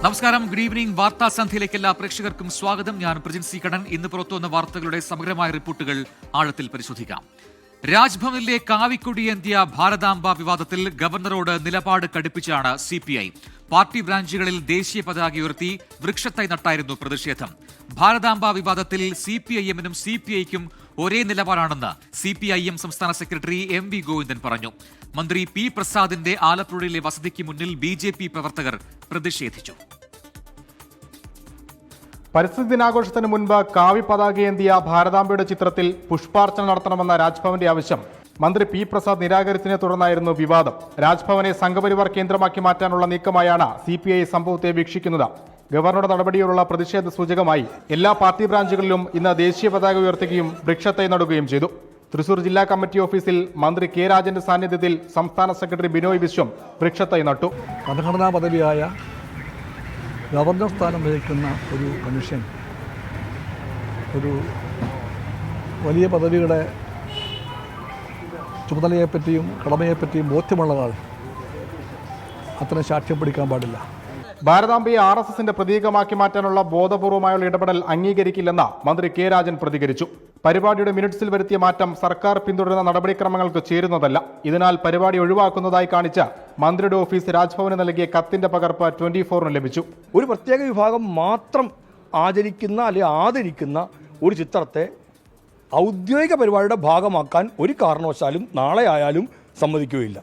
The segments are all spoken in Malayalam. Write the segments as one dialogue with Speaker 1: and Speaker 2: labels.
Speaker 1: നമസ്കാരം, ഗുഡ് ഈവനിംഗ്. വാർത്താ സന്ധ്യയിലേക്ക് എല്ലാ പ്രേക്ഷകർക്കും സ്വാഗതം. ഞാൻ പ്രജിൻ സി കണ്ണൻ. ഇന്ന് പുറത്തുവന്ന വാർത്തകളുടെ സമഗ്രമായ റിപ്പോർട്ടുകൾ ആഴത്തിൽ പരിശോധിക്കാം. രാജ്ഭവനിലെ കാവിക്കൊടിയേന്തിയ ഭാരതാംബ വിവാദത്തിൽ ഗവർണറോട് നിലപാട് കടുപ്പിച്ചാണ് CPI. പാർട്ടി ബ്രാഞ്ചുകളിൽ ദേശീയ പതാക ഉയർത്തി വൃക്ഷത്തൈ നട്ടായിരുന്നു പ്രതിഷേധം. ഭാരതാംബ വിവാദത്തിൽ CPIM-നും CPI-ക്കും ഒരേ നിലപാടാണെന്ന് CPIM സംസ്ഥാന സെക്രട്ടറി MV ഗോവിന്ദൻ പറഞ്ഞു. മന്ത്രി P പ്രസാദിന്റെ ആലപ്പുഴയിലെ വസതിക്ക് മുന്നിൽ BJP പ്രവർത്തകർ പ്രതിഷേധിച്ചു.
Speaker 2: പരിസ്ഥിതി ദിനാഘോഷത്തിന് മുൻപ് കാവി പതാകയേന്തിയ ഭാരതാംബയുടെ ചിത്രത്തിൽ പുഷ്പാർച്ചന നടത്തണമെന്ന രാജ്ഭവന്റെ ആവശ്യം മന്ത്രി P പ്രസാദ് നിരാകരിച്ചതിനെ തുടർന്നായിരുന്നു വിവാദം. രാജ്ഭവനെ സംഘപരിവാർ കേന്ദ്രമാക്കി മാറ്റാനുള്ള നീക്കമായാണ് CPI സംഭവത്തെ വീക്ഷിക്കുന്നത്. ഗവർണറുടെ നടപടിയോടുള്ള പ്രതിഷേധ സൂചകമായി എല്ലാ പാർട്ടി ബ്രാഞ്ചുകളിലും ഇന്ന് ദേശീയ പതാക ഉയർത്തുകയും വൃക്ഷത്തൈ നടുകയും ചെയ്തു. തൃശൂർ ജില്ലാ കമ്മിറ്റി ഓഫീസിൽ മന്ത്രി K രാജന്റെ സാന്നിധ്യത്തിൽ സംസ്ഥാന സെക്രട്ടറി ബിനോയ് വിശ്വം വൃക്ഷത്തൈ നട്ടു.
Speaker 3: ഭരണഘടനാ പദവിയായ ഗവർണർ സ്ഥാനം വഹിക്കുന്ന ഒരു മനുഷ്യൻ ഒരു വലിയ പദവിയുടെ ചുമതലയെപ്പറ്റിയും കടമയെപ്പറ്റിയും ബോധ്യമുള്ള ആൾ അത്തരം സാക്ഷ്യം പിടിക്കാൻ പാടില്ല.
Speaker 2: ഭാരതാംബയെ RSSന്റെ പ്രതീകമാക്കി മാറ്റാനുള്ള ബോധപൂർവമായുള്ള ഇടപെടൽ അംഗീകരിക്കില്ലെന്ന് മന്ത്രി K രാജൻ പ്രതികരിച്ചു. പരിപാടിയുടെ മിനിറ്റ്സിൽ വരുത്തിയ മാറ്റം സർക്കാർ പിന്തുടരുന്ന നടപടിക്രമങ്ങൾക്ക് ചേരുന്നതല്ല. ഇതിനാൽ പരിപാടി ഒഴിവാക്കുന്നതായി കാണിച്ച് മന്ത്രിയുടെ ഓഫീസ് രാജ്ഭവന് നൽകിയ കത്തിന്റെ പകർപ്പ് 24-ന് ലഭിച്ചു.
Speaker 4: ഒരു പ്രത്യേക വിഭാഗം മാത്രം ആചരിക്കുന്ന അല്ലെങ്കിൽ ആദരിക്കുന്ന ഒരു ചിത്രത്തെ ഔദ്യോഗിക പരിപാടിയുടെ ഭാഗമാക്കാൻ ഒരു കാരണവശാലും നാളെ ആയാലും സമ്മതിക്കുകയില്ല.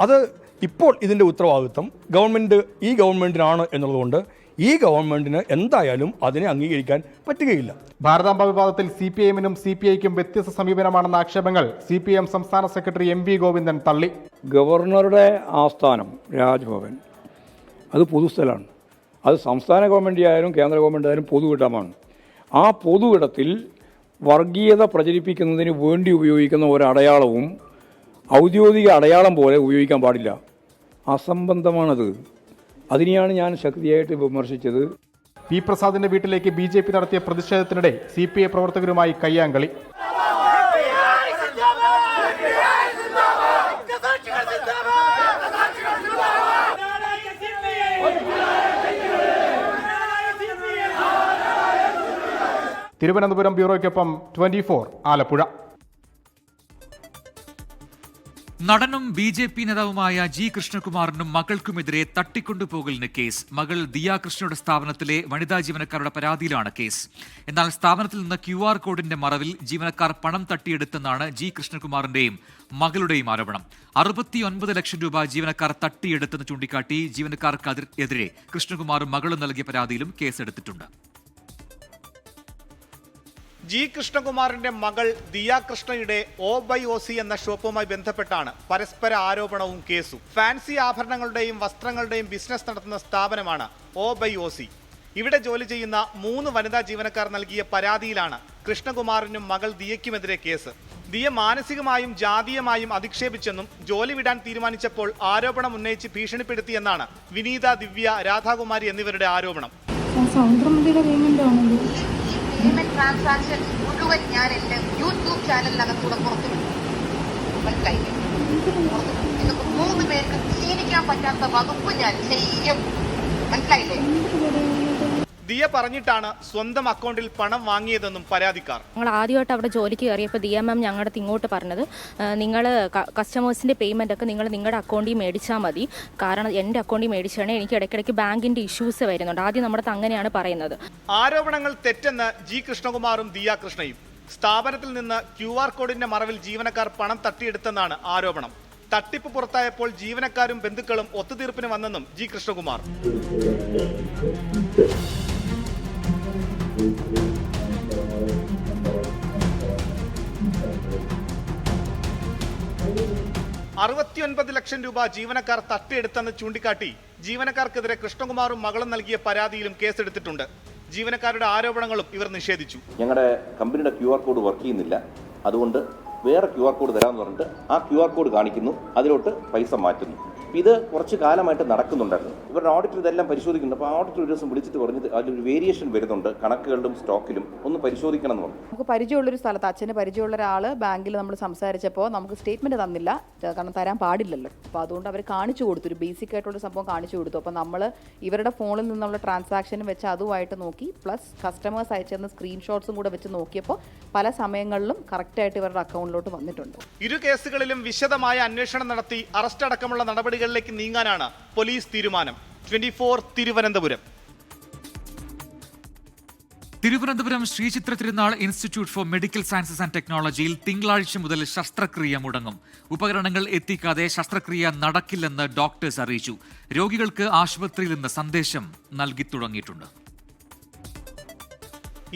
Speaker 4: അത് ഇപ്പോൾ ഇതിൻ്റെ ഉത്തരവാദിത്വം ഈ ഗവൺമെൻറ്റിനാണ് എന്നുള്ളതുകൊണ്ട് ഈ ഗവൺമെൻറ്റിന് എന്തായാലും അതിനെ അംഗീകരിക്കാൻ പറ്റുകയില്ല.
Speaker 2: ഭാരതാംബ വിവാദത്തിൽ CPIM-നും CPI-ക്കും വ്യത്യസ്ത സമീപനമാണെന്ന ആക്ഷേപങ്ങൾ CPIM സംസ്ഥാന സെക്രട്ടറി MV ഗോവിന്ദൻ തള്ളി.
Speaker 5: ഗവർണറുടെ ആസ്ഥാനം രാജ്ഭവൻ അത് പൊതുസ്ഥലമാണ്. അത് സംസ്ഥാന ഗവൺമെൻറ് ആയാലും കേന്ദ്ര ഗവൺമെൻറ് ആയാലും പൊതുവിടമാണ്. ആ പൊതുവിടത്തിൽ വർഗീയത പ്രചരിപ്പിക്കുന്നതിന് വേണ്ടി ഉപയോഗിക്കുന്ന ഒരടയാളവും ഔദ്യോഗിക അടയാളം പോലെ ഉപയോഗിക്കാൻ പാടില്ല. അസംബന്ധമാണത്. അതിനെയാണ് ഞാൻ ശക്തിയായിട്ട് വിമർശിച്ചത്.
Speaker 2: P പ്രസാദിന്റെ വീട്ടിലേക്ക് BJP നടത്തിയ പ്രതിഷേധത്തിനിടെ CPI പ്രവർത്തകരുമായി കയ്യാങ്കളി. തിരുവനന്തപുരം ബ്യൂറോയ്ക്കൊപ്പം 24 ആലപ്പുഴ.
Speaker 1: നടനും BJP നേതാവുമായ G കൃഷ്ണകുമാറിനും മകൾക്കുമെതിരെ തട്ടിക്കൊണ്ടുപോകലിന് കേസ്. മകൾ ദിയ കൃഷ്ണയുടെ സ്ഥാപനത്തിലെ വനിതാ ജീവനക്കാരുടെ പരാതിയിലാണ് കേസ്. എന്നാൽ സ്ഥാപനത്തിൽ നിന്ന് QR കോഡിന്റെ മറവിൽ ജീവനക്കാർ പണം തട്ടിയെടുത്തെന്നാണ് G കൃഷ്ണകുമാറിന്റെയും മകളുടെയും ആരോപണം. 69 ലക്ഷം രൂപ ജീവനക്കാർ തട്ടിയെടുത്തെന്ന് ചൂണ്ടിക്കാട്ടി ജീവനക്കാർക്കെതിരെ കൃഷ്ണകുമാറും മകളും നൽകിയ പരാതിയിലും കേസെടുത്തിട്ടുണ്ട്.
Speaker 6: G കൃഷ്ണകുമാറിന്റെ മകൾ ദിയ കൃഷ്ണയുടെ O/OC എന്ന ഷോപ്പുമായി ബന്ധപ്പെട്ടാണ് പരസ്പര ആരോപണവും കേസും. ഫാൻസി ആഭരണങ്ങളുടെയും വസ്ത്രങ്ങളുടെയും ബിസിനസ് നടത്തുന്ന സ്ഥാപനമാണ് O/OC. ഇവിടെ ജോലി ചെയ്യുന്ന 3 വനിതാ ജീവനക്കാർ നൽകിയ പരാതിയിലാണ് കൃഷ്ണകുമാറിനും മകൾ ദിയയ്ക്കുമെതിരെ കേസ്. ദിയ മാനസികമായും ജാതീയമായും അധിക്ഷേപിച്ചെന്നും ജോലി വിടാൻ തീരുമാനിച്ചപ്പോൾ ആരോപണം ഉന്നയിച്ച് ഭീഷണിപ്പെടുത്തിയെന്നാണ് വിനീത, ദിവ്യ, രാധാകുമാരി എന്നിവരുടെ ആരോപണം.
Speaker 7: ട്രാൻസാക്ഷൻസ് മുഴുവൻ ഞാൻ എൻ്റെ യൂട്യൂബ് ചാനലിനകത്തൂടെ പുറത്തു വിട്ടു. മനസ്സിലായില്ലേ? നിങ്ങൾക്ക് 3 പേർക്ക് ക്ഷീണിക്കാൻ പറ്റാത്ത വകുപ്പ് ഞാൻ ചെയ്യും. മനസ്സിലായില്ലേ?
Speaker 6: ദിയ പറഞ്ഞിട്ടാണ് സ്വന്തം അക്കൗണ്ടിൽ പണം വാങ്ങിയതെന്നും പരാതിക്കാർ.
Speaker 8: ഞങ്ങൾ ആദ്യമായിട്ട് അവിടെ ജോലിക്ക് കയറിയപ്പോൾ ദിയ മാം ഞങ്ങളുടെ ഇങ്ങോട്ട് പറഞ്ഞത്, നിങ്ങൾ കസ്റ്റമേഴ്സിൻ്റെ പേയ്മെൻ്റ് ഒക്കെ നിങ്ങളുടെ അക്കൗണ്ടിൽ മേടിച്ചാൽ മതി. കാരണം എൻ്റെ അക്കൗണ്ടിൽ മേടിച്ചാണ് എനിക്ക് ഇടയ്ക്കിടയ്ക്ക് ബാങ്കിൻ്റെ ഇഷ്യൂസ് വരുന്നുണ്ട്. ആദ്യം നമ്മുടെ അങ്ങനെയാണ് പറയുന്നത്.
Speaker 6: ആരോപണങ്ങൾ തെറ്റെന്ന് G കൃഷ്ണകുമാറും ദിയ കൃഷ്ണയും. സ്ഥാപനത്തിൽ നിന്ന് QR കോഡിന്റെ മറവിൽ ജീവനക്കാർ പണം തട്ടിയെടുത്തെന്നാണ് ആരോപണം. തട്ടിപ്പ് പുറത്തായപ്പോൾ ജീവനക്കാരും ബന്ധുക്കളും ഒത്തുതീർപ്പിന് വന്നെന്നും G കൃഷ്ണകുമാർ. 69 ലക്ഷം രൂപ ജീവനക്കാർ തട്ടിയെടുത്തെന്ന് ചൂണ്ടിക്കാട്ടി ജീവനക്കാർക്കെതിരെ കൃഷ്ണകുമാറും മകളും നൽകിയ പരാതിയിലും കേസെടുത്തിട്ടുണ്ട്. ജീവനക്കാരുടെ ആരോപണങ്ങളും ഇവർ നിഷേധിച്ചു.
Speaker 9: ഞങ്ങളുടെ കമ്പനിയുടെ QR കോഡ് വർക്ക് ചെയ്യുന്നില്ല, അതുകൊണ്ട് വേറെ QR കോഡ് തരാമെന്ന് പറഞ്ഞിട്ട് ആ QR കോഡ് കാണിക്കുന്നു, അതിലോട്ട് പൈസ മാറ്റുന്നു. ഇത് കുറച്ച് കാലമായിട്ട് നടക്കുന്നുണ്ടായിരുന്നു. ഇവരുടെ ഓഡിറ്റർ ഇതെല്ലാം പരിശോധിക്കുന്നുണ്ട്. അപ്പോൾ ഓഡിറ്റർ ഒരു ദിവസം വിളിച്ചിട്ട് പറഞ്ഞത് അതിലൊരു വേരിയേഷൻ വരുന്നുണ്ട്, കണക്കുകളിലും സ്റ്റോക്കിലും ഒന്ന് പരിശോധിക്കണം എന്ന് പറഞ്ഞു.
Speaker 10: നമുക്ക് പരിചയമുള്ളൊരു സ്ഥലത്ത് അച്ഛന് പരിചയമുള്ള ഒരാൾ ബാങ്കിൽ നമ്മൾ സംസാരിച്ചപ്പോൾ നമുക്ക് സ്റ്റേറ്റ്മെൻറ്റ് തന്നില്ല, കാരണം തരാൻ പാടില്ലല്ലോ. അപ്പോൾ അതുകൊണ്ട് അവർ കാണിച്ചു കൊടുത്തു, ഒരു ബേസിക് ആയിട്ടുള്ള സംഭവം കാണിച്ചു കൊടുത്തു. അപ്പോൾ നമ്മൾ ഇവരുടെ ഫോണിൽ നിന്നുള്ള ട്രാൻസാക്ഷനും വെച്ച് അതുമായിട്ട് നോക്കി, പ്ലസ് കസ്റ്റമേഴ്സ് അയച്ചിരുന്ന സ്ക്രീൻഷോട്ട്സും കൂടെ വെച്ച് നോക്കിയപ്പോൾ പല സമയങ്ങളിലും കറക്റ്റായിട്ട് ഇവരുടെ അക്കൗണ്ടിലോട്ട് വന്നിട്ടുണ്ട്.
Speaker 6: ഇരു കേസുകളിലും വിശദമായ അന്വേഷണം നടത്തി അറസ്റ്റ് അടക്കമുള്ള നടപടികളിലേക്ക് നീങ്ങാനാണ് പോലീസ് തീരുമാനം. 24 തിരുവനന്തപുരം.
Speaker 1: തിരുവനന്തപുരം ശ്രീചിത്ര തിരുനാൾ institute four medical sciences and ടെക്നോളജിയിൽ തിങ്കളാഴ്ച മുതൽ ശസ്ത്രക്രിയ മുടങ്ങും. ഉപകരണങ്ങൾ എത്തിക്കാതെ ശസ്ത്രക്രിയ നടക്കില്ലെന്ന് ഡോക്ടേഴ്സ് അറിയിച്ചു. രോഗികൾക്ക് ആശുപത്രിയിൽ നിന്ന് സന്ദേശം നൽകി തുടങ്ങിയിട്ടുണ്ട്.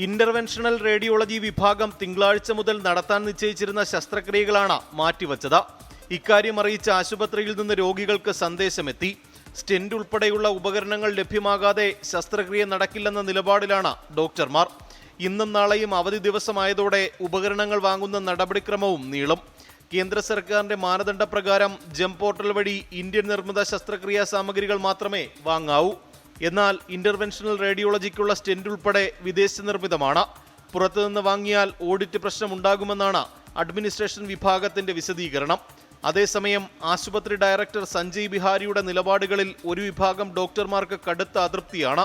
Speaker 11: ഇന്റർവെൻഷണൽ റേഡിയോളജി വിഭാഗം തിങ്കളാഴ്ച മുതൽ നടത്താൻ നിശ്ചയിച്ചിരുന്ന ശസ്ത്രക്രിയകളാണ് മാറ്റിവച്ചത്. ഇക്കാര്യം അറിയിച്ച ആശുപത്രിയിൽ നിന്ന് രോഗികൾക്ക് സന്ദേശമെത്തി. സ്റ്റെന്റ് ഉൾപ്പെടെയുള്ള ഉപകരണങ്ങൾ ലഭ്യമാകാതെ ശസ്ത്രക്രിയ നടക്കില്ലെന്ന നിലപാടിലാണ് ഡോക്ടർമാർ. ഇന്നും നാളെയും അവധി ദിവസമായതോടെ ഉപകരണങ്ങൾ വാങ്ങുന്ന നടപടിക്രമവും നീളും. കേന്ദ്ര സർക്കാരിന്റെ മാനദണ്ഡപ്രകാരം ജെം പോർട്ടൽ വഴി ഇന്ത്യൻ നിർമ്മിത ശസ്ത്രക്രിയാ സാമഗ്രികൾ മാത്രമേ വാങ്ങാവൂ. എന്നാൽ ഇന്റർവെൻഷണൽ റേഡിയോളജിക്കുള്ള സ്റ്റെന്റ് ഉൾപ്പെടെ വിദേശ നിർമ്മിതമാണ്. പുറത്തുനിന്ന് വാങ്ങിയാൽ ഓഡിറ്റ് പ്രശ്നമുണ്ടാകുമെന്നാണ് അഡ്മിനിസ്ട്രേഷൻ വിഭാഗത്തിന്റെ വിശദീകരണം. അതേസമയം ആശുപത്രി ഡയറക്ടർ സഞ്ജയ് ബിഹാരിയുടെ നിലപാടുകളിൽ ഒരു വിഭാഗം ഡോക്ടർമാർക്ക് കടുത്ത അതൃപ്തിയാണ്.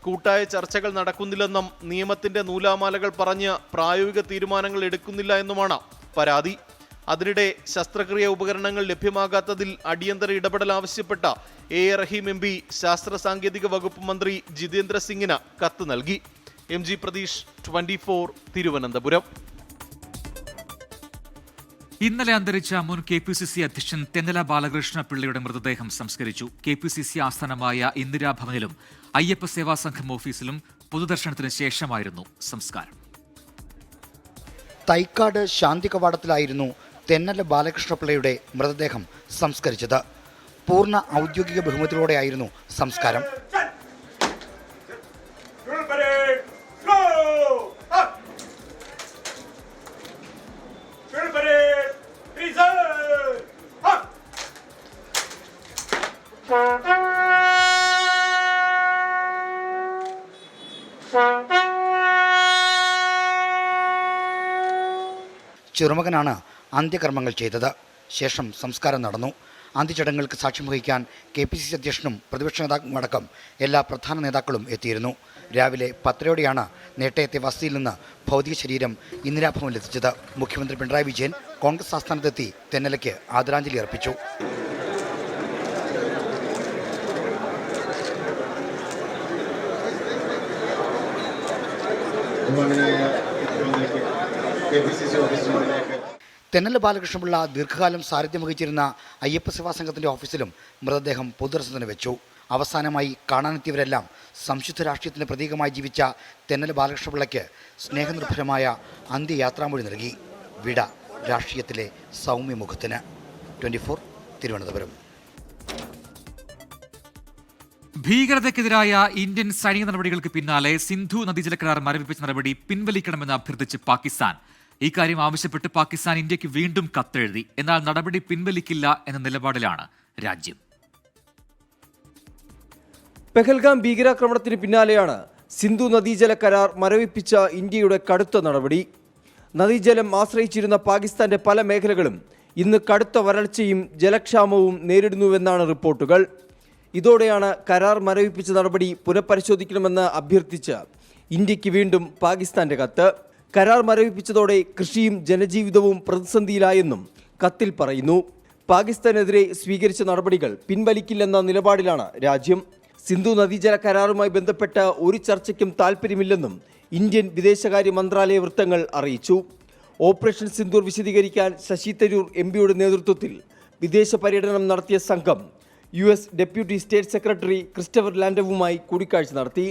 Speaker 11: കൂട്ടായ ചർച്ചകൾ നടക്കുന്നില്ലെന്നും നിയമത്തിന്റെ നൂലാമാലകൾ പറഞ്ഞ് പ്രായോഗിക തീരുമാനങ്ങൾ എടുക്കുന്നില്ല എന്നുമാണ് പരാതി. അതിനിടെ ശസ്ത്രക്രിയ ഉപകരണങ്ങൾ ലഭ്യമാകാത്തതിൽ അടിയന്തര ഇടപെടൽ ആവശ്യപ്പെട്ട എ റഹീം MP ശാസ്ത്ര സാങ്കേതിക വകുപ്പ് മന്ത്രി ജിതേന്ദ്ര സിംഗിന് കത്ത് നൽകി. MG പ്രതീഷ്, 24 തിരുവനന്തപുരം.
Speaker 1: ഇന്നലെ അന്തരിച്ച മുൻ KPCC അധ്യക്ഷൻ തെന്നല ബാലകൃഷ്ണ പിള്ളയുടെ മൃതദേഹം സംസ്കരിച്ചു. KPCC ആസ്ഥാനമായ ഇന്ദിരാഭവനിലും അയ്യപ്പ സേവാ സംഘം ഓഫീസിലും പൊതുദർശനത്തിന് ശേഷമായിരുന്നു സംസ്കാരം.
Speaker 12: തൈക്കാട് ശാന്തി കവാടത്തിലായിരുന്നു തെന്നല ബാലകൃഷ്ണപിള്ളയുടെ മൃതദേഹം സംസ്കരിച്ചത്. പൂർണ്ണ ഔദ്യോഗിക ബഹുമതിയോടെയായിരുന്നു സംസ്കാരം. ചെറുമകനാണ് അന്ത്യകർമ്മങ്ങൾ ചെയ്തത്. ശേഷം സംസ്കാരം നടന്നു. അന്ത്യചടങ്ങുകൾക്ക് സാക്ഷ്യം വഹിക്കാൻ KPCC അധ്യക്ഷനും പ്രതിപക്ഷ നേതാക്കളും അടക്കം എല്ലാ പ്രധാന നേതാക്കളും എത്തിയിരുന്നു. രാവിലെ 10:30 നേട്ടയത്തെ വസതിയിൽ നിന്ന് ഭൗതിക ശരീരം ഇന്ദിരാഭവനിലെത്തിച്ചത്. മുഖ്യമന്ത്രി പിണറായി വിജയൻ കോൺഗ്രസ് ആസ്ഥാനത്തെത്തി തെന്നലയ്ക്ക് ആദരാഞ്ജലി അർപ്പിച്ചു. തെന്നല ബാലകൃഷ്ണപിള്ള ദീർഘകാലം സാരഥ്യം വഹിച്ചിരുന്ന അയ്യപ്പ സേവാ സംഘത്തിൻ്റെ ഓഫീസിലും മൃതദേഹം പൊതുദർശനത്തിന് വെച്ചു. അവസാനമായി കാണാനെത്തിയവരെല്ലാം സംശുദ്ധ രാഷ്ട്രീയത്തിൻ്റെ പ്രതീകമായി ജീവിച്ച തെന്നല ബാലകൃഷ്ണപിള്ളയ്ക്ക് സ്നേഹനിർഭരമായ അന്ത്യയാത്രാമൊഴി നൽകി. വിട രാഷ്ട്രീയത്തിലെ സൗമ്യമുഖത്തിന്. 24 തിരുവനന്തപുരം.
Speaker 1: ഭീകരതയ്ക്കെതിരായ ഇന്ത്യൻ സൈനിക നടപടികൾക്ക് പിന്നാലെ സിന്ധു നദീജല കരാർ മരവിപ്പിച്ച നടപടി പിൻവലിക്കണമെന്ന് അഭ്യർത്ഥിച്ച് പാകിസ്ഥാൻ. ഇക്കാര്യം ആവശ്യപ്പെട്ട് പാകിസ്ഥാൻ ഇന്ത്യക്ക് വീണ്ടും കത്തെഴുതി. എന്നാൽ നടപടി പിൻവലിക്കില്ല എന്ന നിലപാടിലാണ് രാജ്യം.
Speaker 13: പെഹൽഗാം ഭീകരാക്രമണത്തിന് പിന്നാലെയാണ് സിന്ധു നദീജല കരാർ മരവിപ്പിച്ച ഇന്ത്യയുടെ കടുത്ത നടപടി. നദീജലം ആശ്രയിച്ചിരുന്ന പാകിസ്ഥാന്റെ പല മേഖലകളും ഇന്ന് കടുത്ത വരൾച്ചയും ജലക്ഷാമവും നേരിടുന്നുവെന്നാണ് റിപ്പോർട്ടുകൾ. ഇതോടെയാണ് കരാർ മരവിപ്പിച്ച നടപടി പുനഃപരിശോധിക്കണമെന്ന് അഭ്യർത്ഥിച്ച് ഇന്ത്യക്ക് വീണ്ടും പാകിസ്ഥാന്റെ കത്ത്. കരാർ മരവിപ്പിച്ചതോടെ കൃഷിയും ജനജീവിതവും പ്രതിസന്ധിയിലായെന്നും കത്തിൽ പറയുന്നു. പാകിസ്ഥാനെതിരെ സ്വീകരിച്ച നടപടികൾ പിൻവലിക്കില്ലെന്ന നിലപാടിലാണ് രാജ്യം. സിന്ധു നദീജല കരാറുമായി ബന്ധപ്പെട്ട ഒരു ചർച്ചയ്ക്കും താൽപ്പര്യമില്ലെന്നും ഇന്ത്യൻ വിദേശകാര്യ മന്ത്രാലയ വൃത്തങ്ങൾ അറിയിച്ചു. ഓപ്പറേഷൻ സിന്ദൂർ വിശദീകരിക്കാൻ ശശി തരൂർ MPയുടെ നേതൃത്വത്തിൽ വിദേശ പര്യടനം നടത്തിയ സംഘം US deputy state secretary Christopher ലാൻഡവുമായി കൂടിക്കാഴ്ച നടത്തി.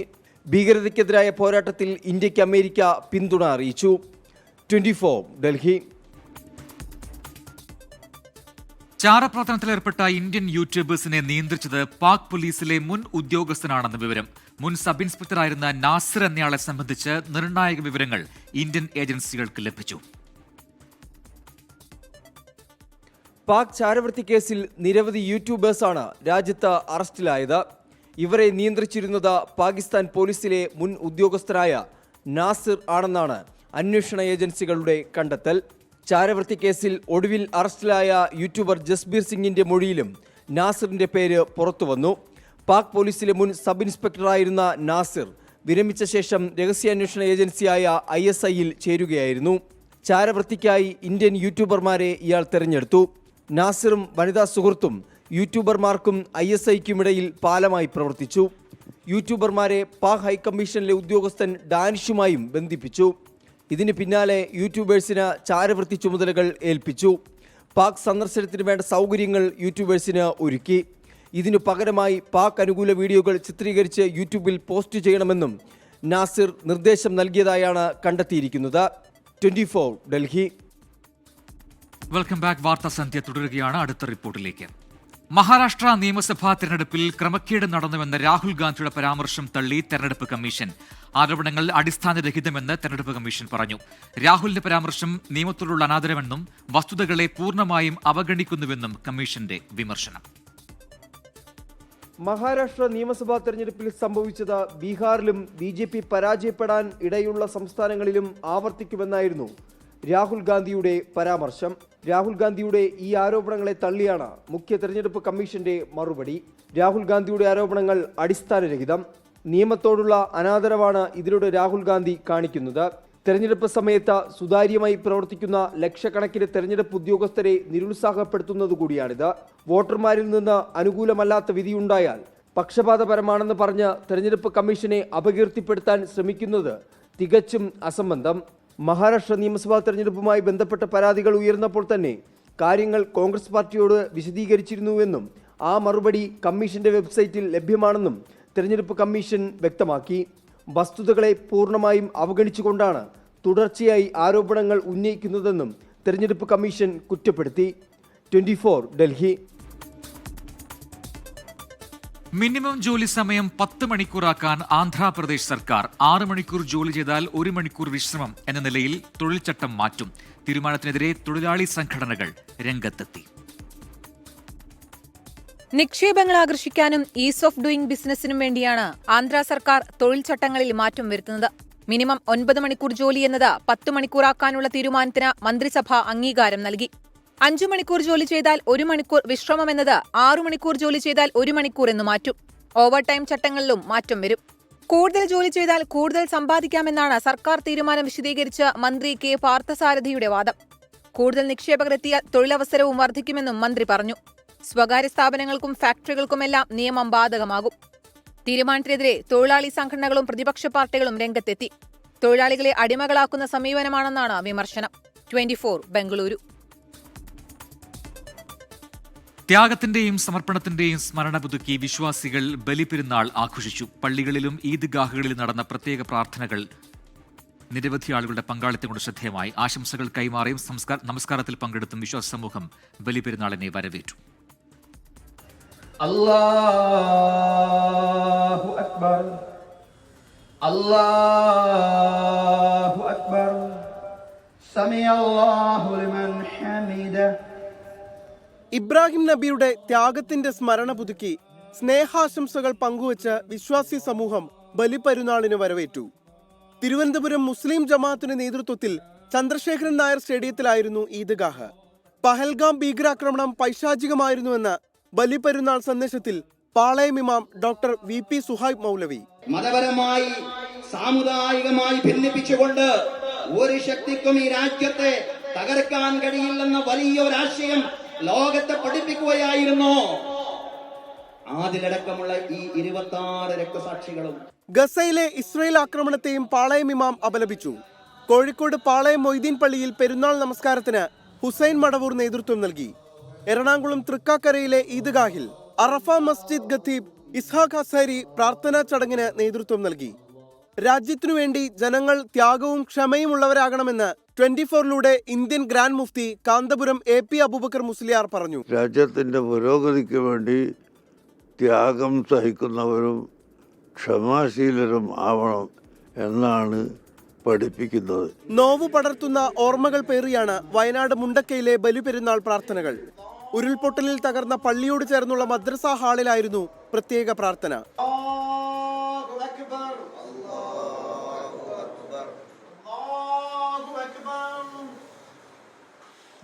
Speaker 13: ഭീകരതയ്ക്കെതിരായ പോരാട്ടത്തിൽ ഇന്ത്യക്ക് അമേരിക്ക പിന്തുണ അറിയിച്ചു. 24 ഡൽഹി.
Speaker 1: ചാരപ്രവർത്തനത്തിലേർപ്പെട്ട ഇന്ത്യൻ യൂട്യൂബേഴ്സിനെ നിയന്ത്രിച്ചത് പാക് പോലീസിലെ മുൻ ഉദ്യോഗസ്ഥനാണെന്ന വിവരം. മുൻ സബ് ഇൻസ്പെക്ടറായിരുന്ന നാസിർ എന്നയാളെ സംബന്ധിച്ച് നിർണായക വിവരങ്ങൾ ഇന്ത്യൻ ഏജൻസികൾക്ക് ലഭിച്ചു.
Speaker 13: പാക് ചാരവൃത്തി കേസിൽ നിരവധി യൂട്യൂബേഴ്സാണ് രാജ്യത്ത് അറസ്റ്റിലായത്. ഇവരെ നിയന്ത്രിച്ചിരുന്നത് പാകിസ്ഥാൻ പോലീസിലെ മുൻ ഉദ്യോഗസ്ഥരായ നാസിർ ആണെന്നാണ് അന്വേഷണ ഏജൻസികളുടെ കണ്ടെത്തൽ. ചാരവൃത്തി കേസിൽ ഒടുവിൽ അറസ്റ്റിലായ യൂട്യൂബർ ജസ്ബീർ സിംഗിന്റെ മൊഴിയിലും നാസിറിന്റെ പേര് പുറത്തുവന്നു. പാക് പോലീസിലെ മുൻ സബ് ഇൻസ്പെക്ടറായിരുന്ന നാസിർ വിരമിച്ച ശേഷം രഹസ്യാന്വേഷണ ഏജൻസിയായ ISIയിൽ ചേരുകയായിരുന്നു. ചാരവൃത്തിക്കായി ഇന്ത്യൻ യൂട്യൂബർമാരെ ഇയാൾ തെരഞ്ഞെടുത്തു. നാസിറും വനിതാ സുഹൃത്തും യൂട്യൂബർമാർക്കും ISIക്കുമിടയിൽ പാലമായി പ്രവർത്തിച്ചു. യൂട്യൂബർമാരെ പാക് ഹൈക്കമ്മീഷനിലെ ഉദ്യോഗസ്ഥൻ ഡാനിഷുമായും ബന്ധിപ്പിച്ചു. ഇതിന് പിന്നാലെ യൂട്യൂബേഴ്സിന് ചാരവൃത്തി ചുമതലകൾ ഏൽപ്പിച്ചു. പാക് സന്ദർശനത്തിന് വേണ്ട സൗകര്യങ്ങൾ യൂട്യൂബേഴ്സിന് ഒരുക്കി. ഇതിനു പകരമായി പാക് അനുകൂല വീഡിയോകൾ ചിത്രീകരിച്ച് യൂട്യൂബിൽ പോസ്റ്റ് ചെയ്യണമെന്നും നാസിർ നിർദ്ദേശം നൽകിയതായാണ് കണ്ടെത്തിയിരിക്കുന്നത്. 24 ഡൽഹി.
Speaker 1: Welcome back. വാർത്താ സന്ധ്യ തുടരുകയാണ്. അടുത്ത റിപ്പോർട്ടിലേക്ക്. മഹാരാഷ്ട്ര നിയമസഭാ തെരഞ്ഞെടുപ്പിൽ ക്രമക്കേട് നടന്നുവെന്ന രാഹുൽ ഗാന്ധിയുടെ പരാമർശം തള്ളി തെരഞ്ഞെടുപ്പ് കമ്മീഷൻ. ആരോപണങ്ങൾ അടിസ്ഥാനരഹിതമെന്ന് തെരഞ്ഞെടുപ്പ് കമ്മീഷൻ പറഞ്ഞു. രാഹുലിന്റെ പരാമർശം നിയമത്തോടുള്ള അനാദരവെന്നും വസ്തുതകളെ പൂർണ്ണമായും അവഗണിക്കുന്നുവെന്നും കമ്മീഷന്റെ വിമർശനം.
Speaker 13: മഹാരാഷ്ട്ര നിയമസഭാ തെരഞ്ഞെടുപ്പിൽ സംഭവിച്ചത് ബീഹാറിലും BJP പരാജയപ്പെടാൻ ഇടയുള്ള സംസ്ഥാനങ്ങളിലും ആവർത്തിക്കുമെന്നായിരുന്നു രാഹുൽ ഗാന്ധിയുടെ പരാമർശം. രാഹുൽ ഗാന്ധിയുടെ ഈ ആരോപണങ്ങളെ തള്ളിയാണ് മുഖ്യ തെരഞ്ഞെടുപ്പ് കമ്മീഷന്റെ മറുപടി. രാഹുൽ ഗാന്ധിയുടെ ആരോപണങ്ങൾ അടിസ്ഥാനരഹിതം, നിയമത്തോടുള്ള അനാദരവാണ് ഇതിലൂടെ രാഹുൽ ഗാന്ധി കാണിക്കുന്നത്. തെരഞ്ഞെടുപ്പ് സമയത്ത് സുതാര്യമായി പ്രവർത്തിക്കുന്ന ലക്ഷക്കണക്കിന് തെരഞ്ഞെടുപ്പ് ഉദ്യോഗസ്ഥരെ നിരുത്സാഹപ്പെടുത്തുന്നതുകൂടിയാണിത്. വോട്ടർമാരിൽ നിന്ന് അനുകൂലമല്ലാത്ത വിധിയുണ്ടായാൽ പക്ഷപാതപരമാണെന്ന് പറഞ്ഞ് തെരഞ്ഞെടുപ്പ് കമ്മീഷനെ അപകീർത്തിപ്പെടുത്താൻ ശ്രമിക്കുന്നത് തികച്ചും അസംബന്ധം. മഹാരാഷ്ട്ര നിയമസഭാ തെരഞ്ഞെടുപ്പുമായി ബന്ധപ്പെട്ട പരാതികൾ ഉയർന്നപ്പോൾ തന്നെ കാര്യങ്ങൾ കോൺഗ്രസ് പാർട്ടിയോട് വിശദീകരിച്ചിരുന്നുവെന്നും ആ മറുപടി കമ്മീഷന്റെ വെബ്സൈറ്റിൽ ലഭ്യമാണെന്നും തെരഞ്ഞെടുപ്പ് കമ്മീഷൻ വ്യക്തമാക്കി. വസ്തുതകളെ പൂർണ്ണമായും അവഗണിച്ചുകൊണ്ടാണ് തുടർച്ചയായി ആരോപണങ്ങൾ ഉന്നയിക്കുന്നതെന്നും തെരഞ്ഞെടുപ്പ് കമ്മീഷൻ കുറ്റപ്പെടുത്തി. 24 ഡൽഹി.
Speaker 1: മിനിമം ജോലി സമയം 10 മണിക്കൂറാക്കാൻ ആന്ധ്രാപ്രദേശ് സർക്കാർ. 6 മണിക്കൂർ ജോലി ചെയ്താൽ 1 മണിക്കൂർ വിശ്രമം എന്ന നിലയിൽ തൊഴിൽ ചട്ടം മാറ്റും. തീരുമാനത്തിനെതിരെ തൊഴിലാളി സംഘടനകൾ രംഗത്തെത്തി.
Speaker 14: നിക്ഷേപങ്ങൾ ആകർഷിക്കാനും ഈസ് ഓഫ് ഡൂയിങ് ബിസിനസിനും വേണ്ടിയാണ് ആന്ധ്ര സർക്കാർ തൊഴിൽ ചട്ടങ്ങളിൽ മാറ്റം വരുത്തുന്നത്. മിനിമം 9 മണിക്കൂർ ജോലി എന്നത് 10 മണിക്കൂറാക്കാനുള്ള തീരുമാനത്തിന് മന്ത്രിസഭ അംഗീകാരം നൽകി. 5 മണിക്കൂർ ജോലി ചെയ്താൽ 1 മണിക്കൂർ വിശ്രമം എന്നത് 6 മണിക്കൂർ ജോലി ചെയ്താൽ 1 മണിക്കൂർ എന്ന് മാറ്റും. ഓവർ ടൈം ചട്ടങ്ങളിലും മാറ്റം വരും. കൂടുതൽ ജോലി ചെയ്താൽ കൂടുതൽ സമ്പാദിക്കാമെന്നാണ് സർക്കാർ തീരുമാനം വിശദീകരിച്ച് മന്ത്രി K. പാർത്ഥസാരഥിയുടെ വാദം. കൂടുതൽ നിക്ഷേപകർ എത്തിയാൽ തൊഴിലവസരവും വർദ്ധിക്കുമെന്നും മന്ത്രി പറഞ്ഞു. സ്വകാര്യ സ്ഥാപനങ്ങൾക്കും ഫാക്ടറികൾക്കുമെല്ലാം നിയമം ബാധകമാകും. തീരുമാനത്തിനെതിരെ തൊഴിലാളി സംഘടനകളും പ്രതിപക്ഷ പാർട്ടികളും രംഗത്തെത്തി. തൊഴിലാളികളെ അടിമകളാക്കുന്ന സമീപനമാണെന്നാണ് വിമർശനം. 24 ബംഗളൂരു.
Speaker 1: ത്യാഗത്തിന്റെയും സമർപ്പണത്തിന്റെയും സ്മരണ പുതുക്കി വിശ്വാസികൾ ബലിപെരുന്നാൾ ആഘോഷിച്ചു. പള്ളികളിലും ഈദ്ഗാഹുകളിലും നടന്ന പ്രത്യേക പ്രാർത്ഥനകൾ നിരവധി ആളുകളുടെ പങ്കാളിത്തം കൊണ്ട് ശ്രദ്ധേയമായി. ആശംസകൾ കൈമാറിയും നമസ്കാരത്തിൽ പങ്കെടുത്തും വിശ്വാസ സമൂഹം ബലിപെരുന്നാളിനെ വരവേറ്റു.
Speaker 15: അല്ലാഹു അക്ബർ അല്ലാഹു അക്ബർ സമിഅല്ലാഹു ലിമൻ ഹമിദ.
Speaker 16: ഇബ്രാഹിം നബിയുടെ ത്യാഗത്തിന്റെ സ്മരണ പുതുക്കി സ്നേഹാശംസകൾ പങ്കുവച്ച് വിശ്വാസി സമൂഹം ബലിപെരുന്നാളിന് വരവേറ്റു. തിരുവനന്തപുരം മുസ്ലിം ജമാഅത്തിന്റെ നേതൃത്വത്തിൽ ചന്ദ്രശേഖരൻ നായർ സ്റ്റേഡിയത്തിലായിരുന്നു ഈദ്ഗാഹ്. പഹൽഗാം ഭീകരാക്രമണം പൈശാചികമായിരുന്നുവെന്ന് ബലിപെരുന്നാൾ സന്ദേശത്തിൽ പാളയം ഇമാം ഡോക്ടർ VP സുഹൈബ് മൗലവി.
Speaker 15: മതപരമായി സാമുദായികമായി ഭിന്നിപ്പിച്ചുകൊണ്ട് ഒരു ശക്തിക്കും ഈ രാജ്യത്തെ തകർക്കാൻ കഴിയില്ലെന്ന വലിയൊരാശയം ലോകത്തെ പഠിപ്പിക്കുകയായിരുന്നു. അതിലടക്കമുള്ള ഈ 26 രക്തസാക്ഷികളും.
Speaker 16: ഗസയിലെ ഇസ്രയേൽ ആക്രമണത്തെയും പാളയം ഇമാം അപലപിച്ചു. കോഴിക്കോട് പാളയം മൊയ്തീൻ പള്ളിയിൽ പെരുന്നാൾ നമസ്കാരത്തിന് ഹുസൈൻ മടവൂർ നേതൃത്വം നൽകി. എറണാകുളം തൃക്കാക്കരയിലെ ഈദ്ഗാഹിൽ അറഫ മസ്ജിദ് ഖത്തീബ് ഇസ്ഹാഖ് ഹസാരി പ്രാർത്ഥനാ ചടങ്ങിന് നേതൃത്വം നൽകി. രാജ്യത്തിനു വേണ്ടി ജനങ്ങൾ ത്യാഗവും ക്ഷമയും ഉള്ളവരാകണമെന്ന് 24ലൂടെ ഇന്ത്യൻ ഗ്രാൻഡ് മുഫ്തി കാന്തപുരം AP അബൂബക്കർ മുസ്ലിയാർ പറഞ്ഞു.
Speaker 17: രാജ്യത്തിന്റെ പുരോഗതിക്ക് വേണ്ടി ത്യാഗം സഹിക്കുന്നവരും ക്ഷമാശീലരും ആവണം എന്നാണ് പഠിപ്പിക്കുന്നത്.
Speaker 16: നോവു പടർത്തുന്ന ഓർമ്മകൾ പേറിയാണ് വയനാട് മുണ്ടക്കയിലെ ബലിപെരുന്നാൾ പ്രാർത്ഥനകൾ. ഉരുൾപൊട്ടലിൽ തകർന്ന പള്ളിയോട് ചേർന്നുള്ള മദ്രസ ഹാളിലായിരുന്നു പ്രത്യേക പ്രാർത്ഥന.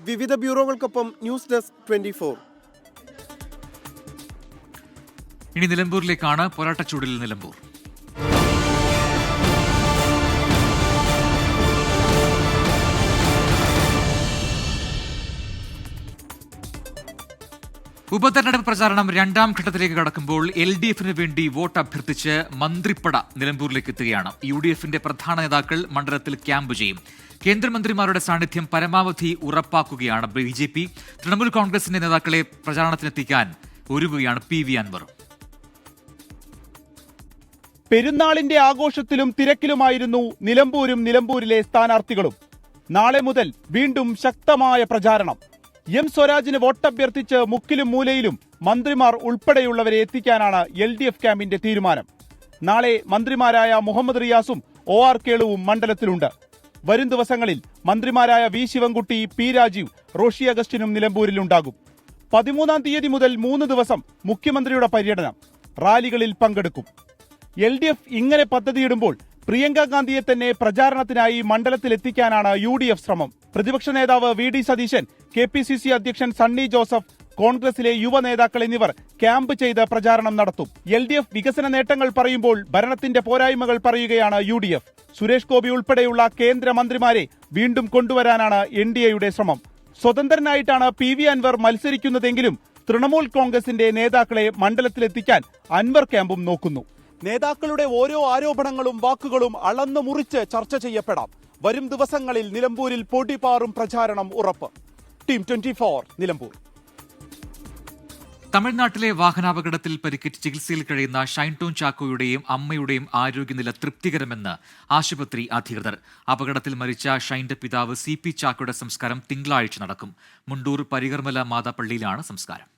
Speaker 16: വിവിധ ബ്യൂറോകൾക്കൊപ്പം ന്യൂസ് ഡെസ്ക് 24.
Speaker 1: ഇനി നിലമ്പൂരിലേക്കാണ്. പോരാട്ടച്ചൂടിൽ നിലമ്പൂർ. ഉപതെരഞ്ഞെടുപ്പ് പ്രചാരണം രണ്ടാം ഘട്ടത്തിലേക്ക് കടക്കുമ്പോൾ LDFന് വേണ്ടി വോട്ട് അഭ്യർത്ഥിച്ച് മന്ത്രിപ്പട നിലമ്പൂരിലേക്ക് എത്തുകയാണ്. UDFന്റെ പ്രധാന നേതാക്കൾ മണ്ഡലത്തിൽ ക്യാമ്പ് ചെയ്യും. കേന്ദ്രമന്ത്രിമാരുടെ സാന്നിധ്യം പരമാവധി ഉറപ്പാക്കുകയാണ് BJP. തൃണമൂൽ കോൺഗ്രസിന്റെ നേതാക്കളെ പ്രചാരണത്തിനെത്തിക്കാൻ ഒരുങ്ങുകയാണ് PV അൻവർ.
Speaker 18: പെരുന്നാളിന്റെ ആഘോഷത്തിലും തിരക്കിലുമായിരുന്നു നിലമ്പൂരും നിലമ്പൂരിലെ സ്ഥാനാർത്ഥികളും. നാളെ മുതൽ വീണ്ടും ശക്തമായ പ്രചാരണം. എം സ്വരാജിന് വോട്ടഭ്യർത്ഥിച്ച് മുക്കിലും മൂലയിലും മന്ത്രിമാർ ഉൾപ്പെടെയുള്ളവരെ എത്തിക്കാനാണ് LDF ക്യാമ്പിന്റെ തീരുമാനം. നാളെ മന്ത്രിമാരായ മുഹമ്മദ് റിയാസും OR കേളുവും മണ്ഡലത്തിലുണ്ട്. വരും ദിവസങ്ങളിൽ മന്ത്രിമാരായ V ശിവൻകുട്ടി, P രാജീവ്, റോഷി അഗസ്റ്റിനും നിലമ്പൂരിലുണ്ടാകും. 13-ാം തീയതി മുതൽ 3 ദിവസം മുഖ്യമന്ത്രിയുടെ പര്യടനം. റാലികളിൽ പങ്കെടുക്കും. LDF ഇങ്ങനെ പദ്ധതിയിടുമ്പോൾ പ്രിയങ്ക ഗാന്ധിയെ തന്നെ പ്രചാരണത്തിനായി മണ്ഡലത്തിലെത്തിക്കാനാണ് UDF ശ്രമം. പ്രതിപക്ഷ നേതാവ് VD സതീശൻ, KPCC അധ്യക്ഷൻ സണ്ണി ജോസഫ്, കോൺഗ്രസിലെ യുവ നേതാക്കൾ എന്നിവർ ക്യാമ്പ് ചെയ്ത് പ്രചാരണം നടത്തും. LDF വികസന നേട്ടങ്ങൾ പറയുമ്പോൾ ഭരണത്തിന്റെ പോരായ്മകൾ പറയുകയാണ് UDF. സുരേഷ് ഗോപി ഉൾപ്പെടെയുള്ള കേന്ദ്രമന്ത്രിമാരെ വീണ്ടും കൊണ്ടുവരാനാണ് NDAയുടെ ശ്രമം. സ്വതന്ത്രനായിട്ടാണ് PV അൻവർ മത്സരിക്കുന്നതെങ്കിലും തൃണമൂൽ കോൺഗ്രസിന്റെ നേതാക്കളെ മണ്ഡലത്തിലെത്തിക്കാൻ അൻവർ ക്യാമ്പും നോക്കുന്നു. നേതാക്കളുടെ ഓരോ ആരോപണങ്ങളും വാക്കുകളും അളന്നു മുറിച്ച് ചർച്ച ചെയ്യപ്പെടാം. വരും ദിവസങ്ങളിൽ നിലമ്പൂരിൽ പൊടിപാറും പ്രചാരണം ഉറപ്പ്. ടീം 24 നിലമ്പൂർ.
Speaker 1: തമിഴ്നാട്ടിലെ വാഹനാപകടത്തിൽ പരിക്കേറ്റ് ചികിത്സയിൽ കഴിയുന്ന ഷൈൻ ടോം ചാക്കോയുടെയും അമ്മയുടെയും ആരോഗ്യനില തൃപ്തികരമെന്ന് ആശുപത്രി അധികൃതർ. അപകടത്തിൽ മരിച്ച ഷൈന്റെ പിതാവ് CP ചാക്കോയുടെ സംസ്കാരം തിങ്കളാഴ്ച നടക്കും. മുണ്ടൂർ പരികർമല മാതാപ്പള്ളിയിലാണ് സംസ്കാരം.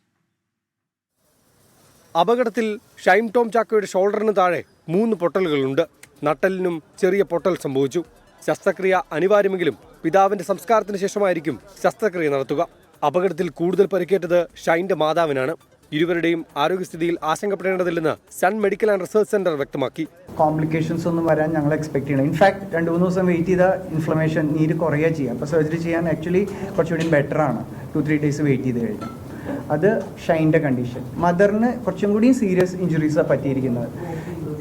Speaker 4: അപകടത്തിൽ ഷൈൻ ടോം ചാക്കോയുടെ ഷോൾഡറിന് താഴെ 3 പൊട്ടലുകളുണ്ട്. നട്ടലിനും ചെറിയ പൊട്ടൽ സംഭവിച്ചു. ശസ്ത്രക്രിയ അനിവാര്യമെങ്കിലും പിതാവിന്റെ സംസ്കാരത്തിന് ശേഷമായിരിക്കും ശസ്ത്രക്രിയ നടത്തുക. അപകടത്തിൽ കൂടുതൽ പരിക്കേറ്റത് ഷൈന്റെ മാതാവിനാണ്. ഇരുവരുടെയും ആരോഗ്യസ്ഥിതിയിൽ ആശങ്കപ്പെടേണ്ടതില്ലെന്ന് Sun medical and research centre വ്യക്തമാക്കി.
Speaker 19: കോംപ്ലിക്കേഷൻസ് ഒന്നും വരാൻ ഞങ്ങൾ എക്സ്പെക്ട് ചെയ്യണം. ഇൻഫാക്ട് 2-3 ദിവസം വെയിറ്റ് ചെയ്ത ഇൻഫ്ലമേഷൻ നീര് കുറയുക ചെയ്യാം. അപ്പോൾ സർജറി ചെയ്യാൻ ആക്ച്വലി കുറച്ചുകൂടി ബെറ്റർ ആണ് 2-3 ഡേയ്സ് വെയിറ്റ് ചെയ്ത് കഴിഞ്ഞാൽ. അത് ഷൈൻ്റെ കണ്ടീഷൻ. മദറിന് കുറച്ചും കൂടി സീരിയസ് ഇഞ്ചുറീസാണ് പറ്റിയിരിക്കുന്നത്.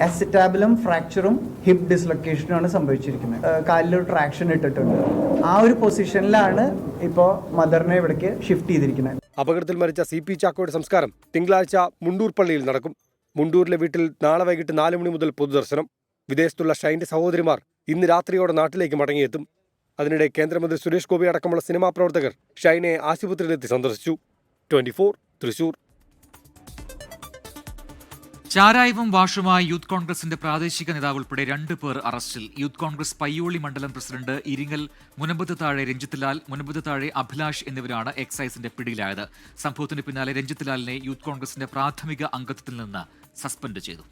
Speaker 19: അസിറ്റാബുലം ഫ്രാക്ചറും ഹിപ്പ് ഡിസ്ലൊക്കേഷനുമാണ് സംഭവിച്ചിരിക്കുന്നത്. കാലിലൊരു ട്രാക്ഷൻ ഇട്ടിട്ടുണ്ട്. ആ ഒരു പൊസിഷനിലാണ് ഇപ്പോൾ മദറിനെ ഇവിടേക്ക് ഷിഫ്റ്റ് ചെയ്തിരിക്കുന്നത്.
Speaker 4: അപകടത്തിൽ മരിച്ച CP ചാക്കോയുടെ സംസ്കാരം തിങ്കളാഴ്ച മുണ്ടൂർ പള്ളിയിൽ നടക്കും. മുണ്ടൂരിലെ വീട്ടിൽ നാളെ വൈകിട്ട് 4 മണി മുതൽ പൊതുദർശനം. വിദേശത്തുള്ള ഷൈന്റെ സഹോദരിമാർ ഇന്ന് രാത്രിയോടെ നാട്ടിലേക്ക് മടങ്ങിയെത്തും. അതിനിടെ കേന്ദ്രമന്ത്രി സുരേഷ് ഗോപി അടക്കമുള്ള സിനിമാ പ്രവർത്തകർ ഷൈനെ ആശുപത്രിയിലെത്തി സന്ദർശിച്ചു. 24 തൃശൂർ.
Speaker 1: ചാരായവും വാഷുമായി യൂത്ത് കോൺഗ്രസിന്റെ പ്രാദേശിക നേതാവ് ഉൾപ്പെടെ 2 പേർ അറസ്റ്റിൽ. യൂത്ത് കോൺഗ്രസ് പയ്യോളി മണ്ഡലം പ്രസിഡന്റ് ഇരിങ്ങൽ മുനമ്പത്ത് താഴെ രഞ്ജിത്ത് ലാൽ, മുനമ്പത്ത് താഴെ അഭിലാഷ് എന്നിവരാണ് എക്സൈസിന്റെ പിടിയിലായത്. സംഭവത്തിന് പിന്നാലെ രഞ്ജിത്ത് ലാലിനെ യൂത്ത് കോൺഗ്രസിന്റെ പ്രാഥമിക അംഗത്വത്തിൽ നിന്ന് സസ്പെൻഡ് ചെയ്തു.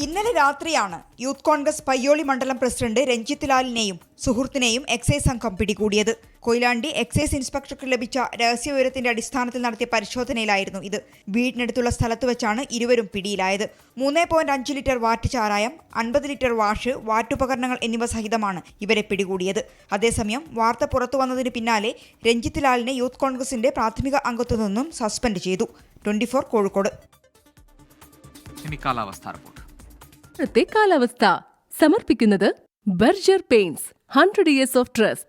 Speaker 20: ഇന്നലെ രാത്രിയാണ് യൂത്ത് കോൺഗ്രസ് പയ്യോളി മണ്ഡലം പ്രസിഡന്റ് രഞ്ജിത്ത് ലാലിനെയും സുഹൃത്തിനെയും എക്സൈസ് സംഘം പിടികൂടിയത്. കൊയിലാണ്ടി എക്സൈസ് ഇൻസ്പെക്ടർക്ക് ലഭിച്ച രഹസ്യവിവരത്തിന്റെ അടിസ്ഥാനത്തിൽ നടത്തിയ പരിശോധനയിലായിരുന്നു ഇത്. വീടിനടുത്തുള്ള സ്ഥലത്ത് വെച്ചാണ് ഇരുവരും പിടിയിലായത്. 3.5 ലിറ്റർ വാറ്റ് ചാരായം, 50 ലിറ്റർ വാഷ്, വാറ്റുപകരണങ്ങൾ എന്നിവ സഹിതമാണ് ഇവരെ പിടികൂടിയത്. അതേസമയം വാർത്ത പുറത്തു വന്നതിന് പിന്നാലെ രഞ്ജിത്ത് ലാലിനെ യൂത്ത് കോൺഗ്രസിന്റെ പ്രാഥമിക അംഗത്വത്തിൽ നിന്നും സസ്പെൻഡ് ചെയ്തു. 24 കോഴിക്കോട്.
Speaker 1: ഇനി കാലാവസ്ഥ റിപ്പോർട്ട്.
Speaker 21: കാലാവസ്ഥ സമർപ്പിക്കുന്നത് Berger paints 100 years of trust.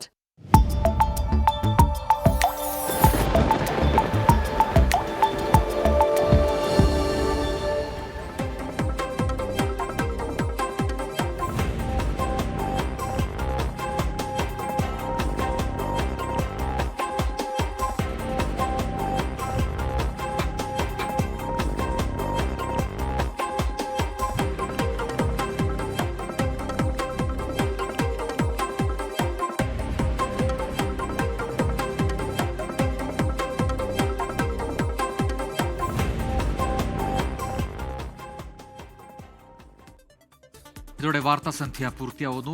Speaker 1: ഇതോടെ വാർത്താ സന്ധ്യ പൂർത്തിയാവുന്നു.